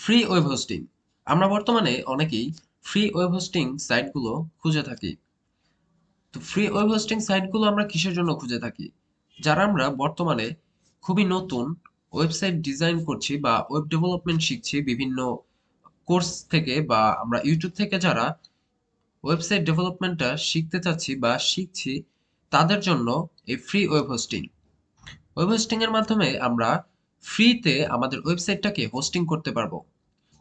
Free web hosting. আমরা বর্তমানে অনেকেই ফ্রি ওয়েব হোস্টিং সাইটগুলো খুঁজে থাকি। তো ফ্রি ওয়েব হোস্টিং সাইটগুলো আমরা কিসের জন্য খুঁজে থাকি? যারা আমরা বর্তমানে খুবই নতুন ওয়েবসাইট ডিজাইন করছি বা ওয়েব ডেভেলপমেন্ট শিখছি বিভিন্ন কোর্স থেকে, বা আমরা ইউটিউব থেকে যারা ওয়েবসাইট ডেভেলপমেন্টটা শিখতে চাচ্ছি বা শিখছি, তাদের জন্য এই free web hosting. Web hosting এর মাধ্যমে আমরা ফ্রিতে আমাদের ওয়েবসাইটটাকে হোস্টিং করতে পারবো।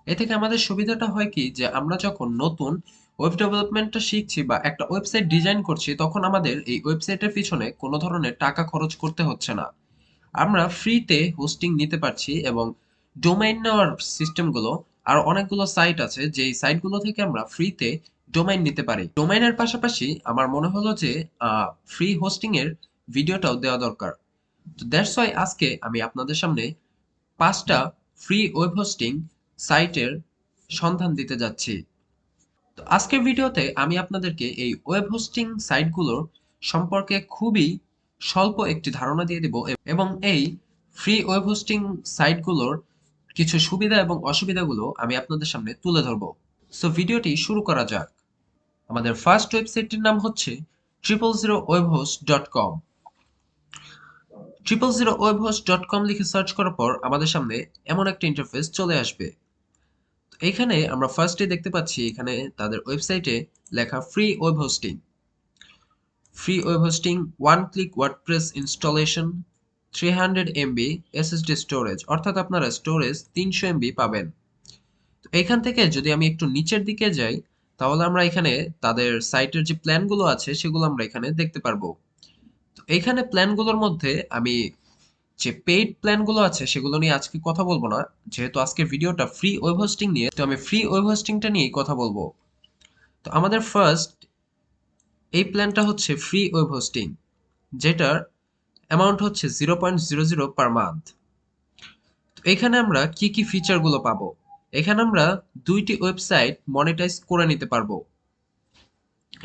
এ থেকে আমাদের সুবিধাটা হয় কি, যে আমরা যখন নতুন ওয়েব ডেভেলপমেন্টটা শিখছি বা একটা ওয়েবসাইট ডিজাইন করছি, তখন আমাদের এই ওয়েবসাইটের পিছনে কোনো ধরনের টাকা খরচ করতে হচ্ছে না। আমরা ফ্রিতে হোস্টিং নিতে পারছি, এবং ডোমেইন নেওয়ার সিস্টেমগুলো আর অনেকগুলো সাইট আছে যেই সাইটগুলো থেকে আমরা ফ্রিতে ডোমেইন নিতে পারি। ডোমেইনের পাশাপাশি আমার মনে হলো যে ফ্রি হোস্টিং এর ভিডিওটাও দেওয়া দরকার। তো দ্যাটস ওয়াই আজকে আমি আপনাদের সামনে ৫টা ফ্রি ওয়েব হোস্টিং সাইটের সন্ধান দিতে যাচ্ছি। তো আজকের ভিডিওতে আমি আপনাদেরকে এই ওয়েব হোস্টিং সাইটগুলোর সম্পর্কে খুবই স্বল্প একটি ধারণা দিয়ে দেব, এবং এই ফ্রি ওয়েব হোস্টিং সাইটগুলোর কিছু সুবিধা এবং অসুবিধাগুলো আমি আপনাদের সামনে তুলে ধরব। সো ভিডিওটি শুরু করা যাক। আমাদের ফার্স্ট ওয়েবসাইটটির নাম হচ্ছে 000webhost.com। 000webhost.com লিখে সার্চ করার পর আমাদের সামনে এমন একটা ইন্টারফেস চলে আসবে। এখানে আমরা ফার্স্টে দেখতে পাচ্ছি এখানে তাদের ওয়েবসাইটে লেখা free web hosting. Free web hosting, one click WordPress installation, 300 MB SSD storage, অর্থাৎ আপনারা স্টোরেজ 300 এমবি পাবেন। তো এখান থেকে যদি আমি একটু নিচের দিকে যাই, তাহলে আমরা এখানে তাদের সাইটের যে প্ল্যানগুলো আছে সেগুলো আমরা এখানে দেখতে পারবো। তো এখানে প্ল্যানগুলোর মধ্যে আমি যে পেইড প্ল্যানগুলো আছে সেগুলো নিয়ে আজকে কথা বলবো না, যেহেতু আজকের ভিডিওটা ফ্রি ওয়েব হোস্টিং নিয়ে, তো আমি ফ্রি ওয়েব হোস্টিংটা নিয়েই কথা বলবো। তো আমাদের ফার্স্ট এই প্ল্যানটা হচ্ছে ফ্রি ওয়েব হোস্টিং, যেটার অ্যামাউন্ট হচ্ছে 0.00 পার মান্থ। তো এখানে আমরা কি কি ফিচারগুলো পাবো? এখানে আমরা 2টি ওয়েবসাইট মনিটাইজ করে নিতে পারবো,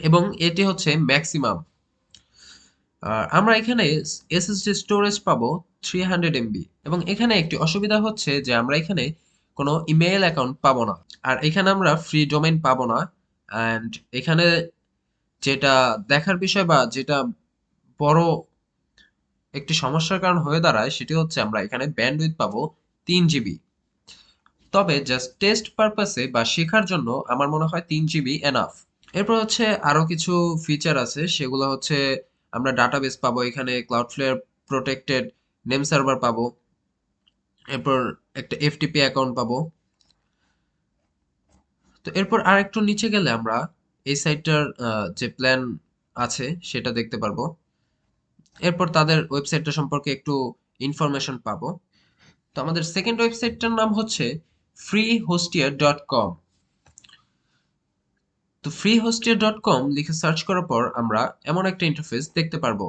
এবং এটি হচ্ছে ম্যাক্সিমাম। আর আমরা এখানে এসএসডি স্টোরেজ পাবো 300 এমবি, এবং এখানে একটি অসুবিধা হচ্ছে যে আমরা এখানে কোনো ইমেইল অ্যাকাউন্ট পাবো না, আর এখানে আমরা ফ্রি ডোমেইন পাবো না। অ্যান্ড এখানে যেটা দেখার বিষয় বা যেটা বড় একটি সমস্যার কারণ হয়ে দাঁড়ায়, সেটি হচ্ছে আমরা এখানে ব্যান্ডউইথ পাবো 3 জিবি। তবে জাস্ট টেস্ট পারপাসে বা শেখার জন্য আমার মনে হয় 3 জিবি এনাফ। এরপর হচ্ছে আরো কিছু ফিচার আছে, সেগুলো হচ্ছে আমরা ডাটাবেস পাবো, এখানে ক্লাউডফ্লেয়ার প্রোটেক্টেড নেম সার্ভার পাবো, এরপর একটা এফটিপি অ্যাকাউন্ট পাবো। তো এরপর আর একটু নিচে গেলে আমরা এই সাইটটার যে প্ল্যান আছে সেটা দেখতে পারবো। এরপর তাদের ওয়েবসাইটটা সম্পর্কে একটু ইনফরমেশন পাবো। তো আমাদের সেকেন্ড ওয়েবসাইটটার নাম হচ্ছে freehostier.com। তো freehostier.com লিখে সার্চ করার পর আমরা এমন একটা ইন্টারফেস দেখতে পারবো।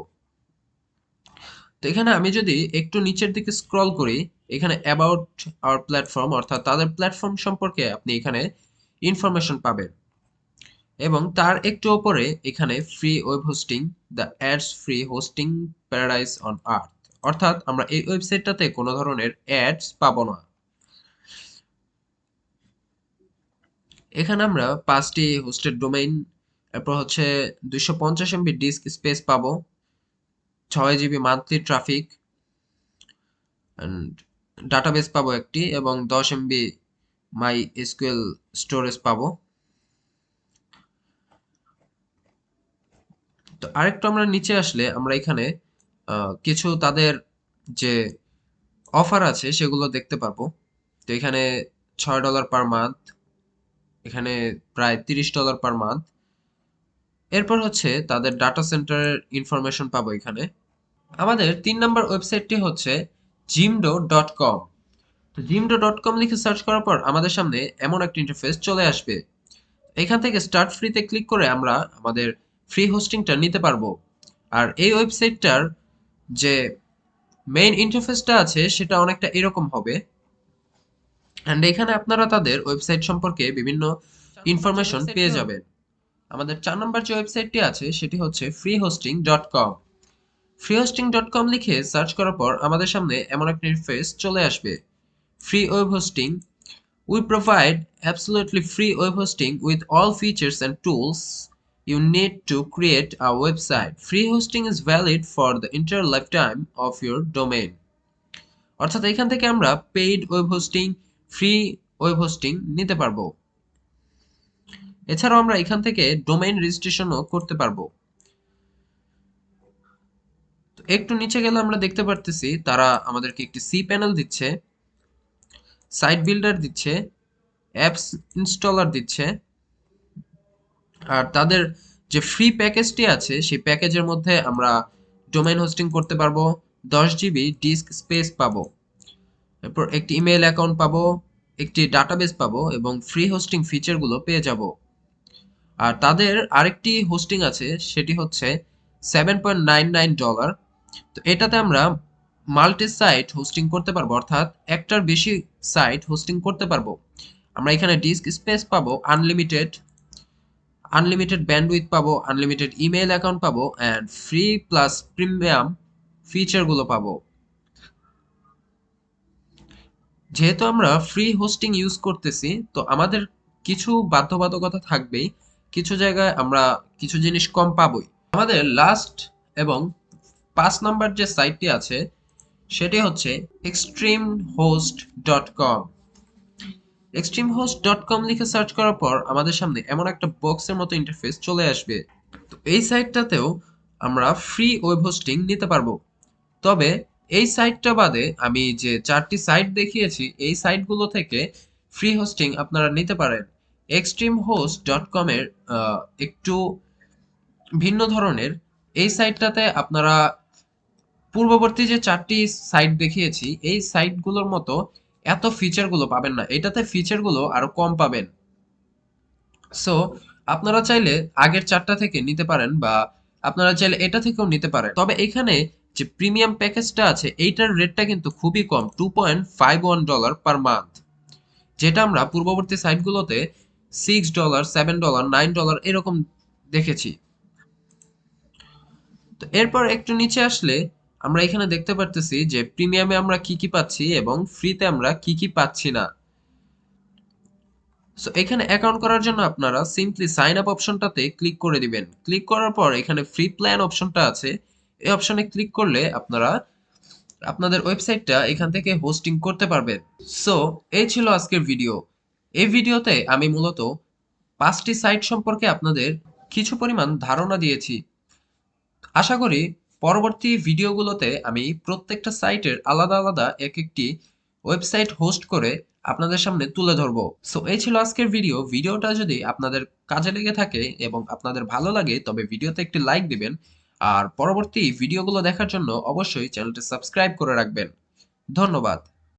তো এখানে আমি যদি একটু নিচের দিকে স্ক্রল করি, এখানে অ্যাবাউট আওয়ার প্ল্যাটফর্ম, অর্থাৎ তাদের প্ল্যাটফর্ম সম্পর্কে আপনি এখানে ইনফরমেশন পাবেন, এবং তার একটু উপরে এখানে free web hosting, the ads free hosting paradise on earth, অর্থাৎ আমরা এই ওয়েবসাইটটাতে কোনো ধরনের অ্যাডস পাবো না। এখানে আমরা 5টি হোস্টেড ডোমেইন, এরপর হচ্ছে 250 এমবি ডিস্ক স্পেস পাবো, 6 GB monthly traffic, and database পাবো একটি, এবং 10 এমবি মাই এসকিউএল স্টোরেজ পাবো। তো আরেকটু আমরা নিচে আসলে আমরা এখানে কিছু তাদের যে অফার আছে সেগুলো দেখতে পারবো। তো এখানে $6 পার মান্থ, এখানে প্রায় $30 পার মান্থ। এরপর হচ্ছে তাদের ডাটা সেন্টারের ইনফরমেশন পাবো এখানে। আমাদের 3 নম্বর ওয়েবসাইটটি হচ্ছে জিমডো.কম। তো জিমডো.কম লিখে সার্চ করার পর আমাদের সামনে এমন একটা ইন্টারফেস চলে আসবে। এখান থেকে স্টার্ট ফ্রিতে ক্লিক করে আমরা আমাদের ফ্রি হোস্টিংটা নিতে পারবো। আর এই ওয়েবসাইটটার যে মেইন ইন্টারফেসটা আছে সেটা অনেকটা এরকম হবে, অ্যান্ড এখানে আপনারা তাদের ওয়েবসাইট সম্পর্কে বিভিন্ন ইনফরমেশন পেয়ে যাবেন। আমাদের 4 নম্বর যে ওয়েবসাইটটি আছে সেটি হচ্ছে freehosting.com। freehosting.com লিখে সার্চ করার পর আমাদের সামনে এমন একটা ইন্টারফেস চলে আসবে। Free web hosting, We provide absolutely free web hosting with all features and tools you need to create a website. Free hosting is valid for the entire lifetime of your domain. অর্থাৎ এখান থেকে আমরা paid web hosting, free web hosting নিতে পারবো। এছাড়াও আমরা এখান থেকে ডোমেইন রেজিস্ট্রেশনও করতে পারবো। তো একটু নিচে গেলে আমরা দেখতে পারতেছি তারা আমাদেরকে একটি সি প্যানেল দিচ্ছে, সাইট বিল্ডার দিচ্ছে, অ্যাপস ইনস্টলার দিচ্ছে। আর তাদের যে ফ্রি প্যাকেজটি আছে সেই প্যাকেজের মধ্যে আমরা ডোমেইন হোস্টিং করতে পারবো, 10 জিবি ডিস্ক স্পেস পাবো, এরপর একটি ইমেইল অ্যাকাউন্ট পাবো, একটি ডাটাবেস পাবো এবং ফ্রি হোস্টিং ফিচারগুলো পেয়ে যাব। আর তাদের আরেকটি হোস্টিং আছে, সেটি হচ্ছে $7.99। তো এটাতে আমরা মাল্টি সাইট হোস্টিং করতে পারবো, অর্থাৎ একটার বেশি সাইট হোস্টিং করতে পারবো। আমরা এখানে ডিস্ক স্পেস পাবো, আনলিমিটেড ব্যান্ডউইথ পাবো, আনলিমিটেড ইমেইল অ্যাকাউন্ট পাবো অ্যান্ড ফ্রি প্লাস প্রিমিয়াম ফিচারগুলো পাবো। যেহেতু আমরা ফ্রি হোস্টিং ইউজ করতেছি, তো আমাদের কিছু বাধ্যবাধকতা থাকবেই, কিছু জায়গায় আমরা কিছু জিনিস কম পাবোই। আমাদের লাস্ট এবং 5 নম্বর যে সাইটটি আছে সেটি হচ্ছে extremehost.com। extremehost.com লিখে সার্চ করার পর আমাদের সামনে এমন একটা বক্সের মতো ইন্টারফেস চলে আসবে। তো এই সাইটটাতেও আমরা ফ্রি ওয়েব হোস্টিং নিতে পারবো। তবে এই সাইটটা বাদে আমি যে 4টি সাইট দেখিয়েছি এই সাইটগুলো থেকে ফ্রি হোস্টিং আপনারা নিতে পারেন। extremehost.com এর একটু ভিন্ন ধরনের। এই সাইটটাতে আপনারা পূর্ববর্তী যে 4টি সাইট দেখিয়েছি এই সাইটগুলোর মতো এত ফিচারগুলো পাবেন না। এটাতে ফিচারগুলো আরো কম পাবেন। সো আপনারা চাইলে আগের 4টা থেকে নিতে পারেন বা আপনারা চাইলে এটা থেকেও নিতে পারেন। তবে এখানে যে প্রিমিয়াম প্যাকেজটা আছে এইটার রেটটা কিন্তু খুবই কম, $2.51 পার মান্থ, যেটা আমরা পূর্ববর্তী সাইটগুলোতে $6, $7, $9 এরকম দেখেছি। তো এরপর একটু নিচে আসলে আমরা এখানে দেখতে পারতেছি যে প্রিমিয়ামে আমরা কি কি পাচ্ছি এবং ফ্রিতে আমরা কি কি পাচ্ছি না। সো এখানে অ্যাকাউন্ট করার জন্য আপনারা সিম্পলি সাইন আপ অপশনটাতে ক্লিক করে দিবেন। ক্লিক করার পর এখানে ফ্রি প্ল্যান অপশনটা আছে, এই অপশনে ক্লিক করলে আপনারা আপনাদের ওয়েবসাইটটা এখান থেকে হোস্টিং করতে পারবেন। সো এই ছিল আজকের ভিডিও। এই ভিডিওতে আমি মূলত 5টি সাইট সম্পর্কে আপনাদের কিছু পরিমাণ ধারণা দিয়েছি। আশা করি পরবর্তী ভিডিওগুলোতে আমি প্রত্যেকটা সাইটের আলাদা আলাদা এক একটি ওয়েবসাইট হোস্ট করে আপনাদের সামনে তুলে ধরবো। সো এই ছিল আজকের ভিডিও। ভিডিওটা যদি আপনাদের কাজে লেগে থাকে এবং আপনাদের ভালো লাগে তবে ভিডিওতে একটি লাইক দিবেন। আর পরবর্তী ভিডিওগুলো দেখার জন্য অবশ্যই চ্যানেলটি সাবস্ক্রাইব করে রাখবেন। ধন্যবাদ।